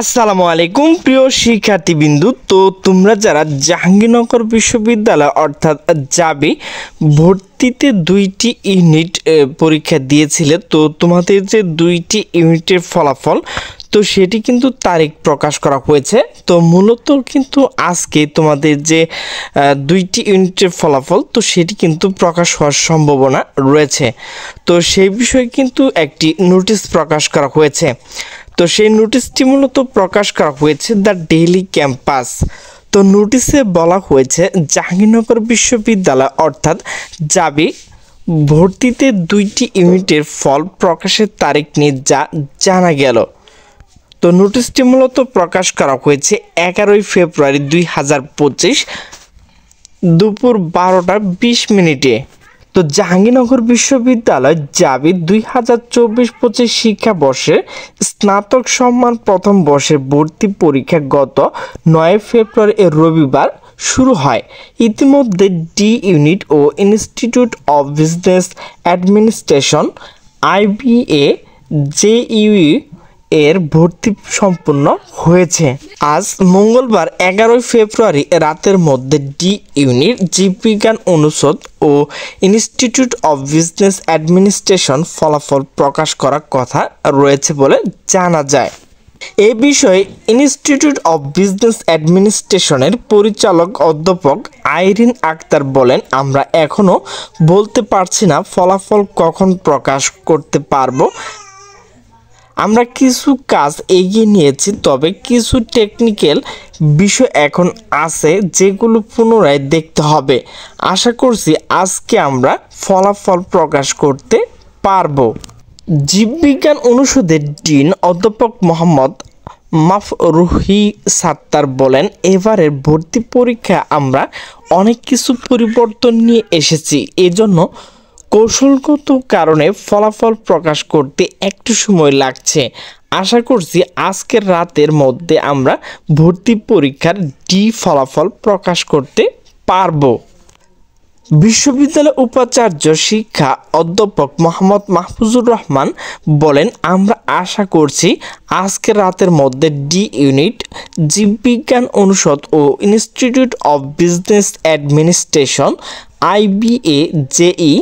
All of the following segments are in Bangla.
আসসালামু আলাইকুম প্রিয় শিক্ষার্থীবৃন্দু। তো তোমরা যারা জাহাঙ্গীরনগর বিশ্ববিদ্যালয় অর্থাৎ জাবি ভর্তিতে 2টি ইউনিট পরীক্ষা দিয়েছিলে, তো তোমাদের যে 2টি ইউনিটের ফলাফল তো সেটি কিন্তু তারিখ প্রকাশ করা হয়েছে। তো মূলত কিন্তু আজকে তোমাদের যে 2টি ইউনিটের ফলাফল তো সেটি কিন্তু প্রকাশ হওয়ার সম্ভাবনা রয়েছে। তো সেই বিষয়ে কিন্তু একটি নোটিশ প্রকাশ করা হয়েছে। তো সেই নোটিশটি মূলত প্রকাশ করা হয়েছে দ্য ডেইলি ক্যাম্পাস। তো নোটিশে বলা হয়েছে জাহাঙ্গীরনগর বিশ্ববিদ্যালয় অর্থাৎ জাবি ভর্তিতে 2টি ইউনিটের ফল প্রকাশের তারিখ নিয়ে জানা গেল। তো নোটিশটি মূলত প্রকাশ করা হয়েছে 11 ফেব্রুয়ারি 2025 দুপুর 12:20 তো জাহাঙ্গীরনগর বিশ্ববিদ্যালয় জাবি 2024-25 শিক্ষাবর্ষের স্নাতক সম্মান প্রথম বর্ষের ভর্তি পরীক্ষা গত 9 ফেব্রুয়ারি রবিবার শুরু হয়। ইতিমধ্যে ডি ইউনিট ও institute of business administration IBA JUE এর ভর্তি সম্পূর্ণ হয়েছে। আজ মঙ্গলবার 11 ফেব্রুয়ারি রাতের মধ্যে ডি ইউনিট জীববিজ্ঞান অনুষদ ও ইনস্টিটিউট অফ বিজনেস অ্যাডমিনিস্ট্রেশন ফলাফল প্রকাশ করার কথা রয়েছে বলে জানা যায়। এ বিষয়ে ইনস্টিটিউট অফ বিজনেস অ্যাডমিনিস্ট্রেশনের পরিচালক অধ্যাপক আইরিন আক্তার বলেন, আমরা এখনও বলতে পারছি না ফলাফল কখন প্রকাশ করতে পারবো। আমরা কিছু কাজ এগিয়ে নিয়েছি, তবে কিছু টেকনিক্যাল বিষয় এখন আছে যেগুলো পুনরায় দেখতে হবে। আশা করছি আজকে আমরা ফলাফল প্রকাশ করতে পারবো। জীববিজ্ঞান অনুষদের ডিন অধ্যাপক মোহাম্মদ মাফরুহি সাত্তার বলেন, এবারের ভর্তি পরীক্ষা আমরা অনেক কিছু পরিবর্তন নিয়ে এসেছি, এজন্য কৌশলগত কারণে ফলাফল প্রকাশ করতে একটু সময় লাগছে। আশা করছি আজকের রাতের মধ্যে আমরা ভর্তি পরীক্ষার ফলাফল প্রকাশ করতে পারবো। বিশ্ববিদ্যালয়ের উপাচার্য শিক্ষা অধ্যাপক মোহাম্মদ মাহফুজুর রহমান বলেন, আমরা আশা করছি আজকের রাতের মধ্যে ডি ইউনিট জীববিজ্ঞান অনুষদ ও institute of business administration IBA JE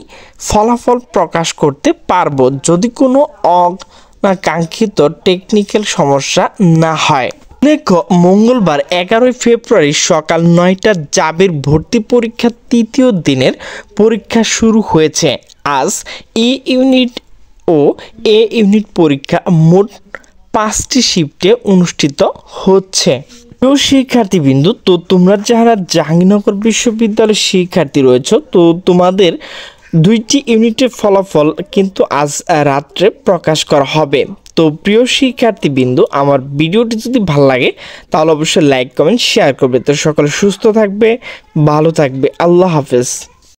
ফলাফল প্রকাশ করতে পারবো, যদি কোনো অনাকাঙ্ক্ষিত টেকনিক্যাল সমস্যা না হয়। উল্লেখ্য, মঙ্গলবার 11 ফেব্রুয়ারি সকাল 9টায় জাবির ভর্তি পরীক্ষার 3য় দিনের পরীক্ষা শুরু হয়েছে। আজ E ইউনিট ও A ইউনিট পরীক্ষা মোট 5টি শিফটে অনুষ্ঠিত হচ্ছে। শিক্ষার্থীবৃন্দু, তো তোমরা যারা জাহাঙ্গীরনগর বিশ্ববিদ্যালয়ের শিক্ষার্থী রয়েছে, তো তোমাদের 2টি ইউনিটের ফলাফল কিন্তু আজ রাত্রে প্রকাশ করা হবে। তো প্রিয় শিক্ষার্থীবৃন্দু, আমার ভিডিওটি যদি ভালো লাগে তাহলে অবশ্যই লাইক কমেন্ট শেয়ার করবে। তো সকলে সুস্থ থাকবে, ভালো থাকবে। আল্লাহ হাফেজ।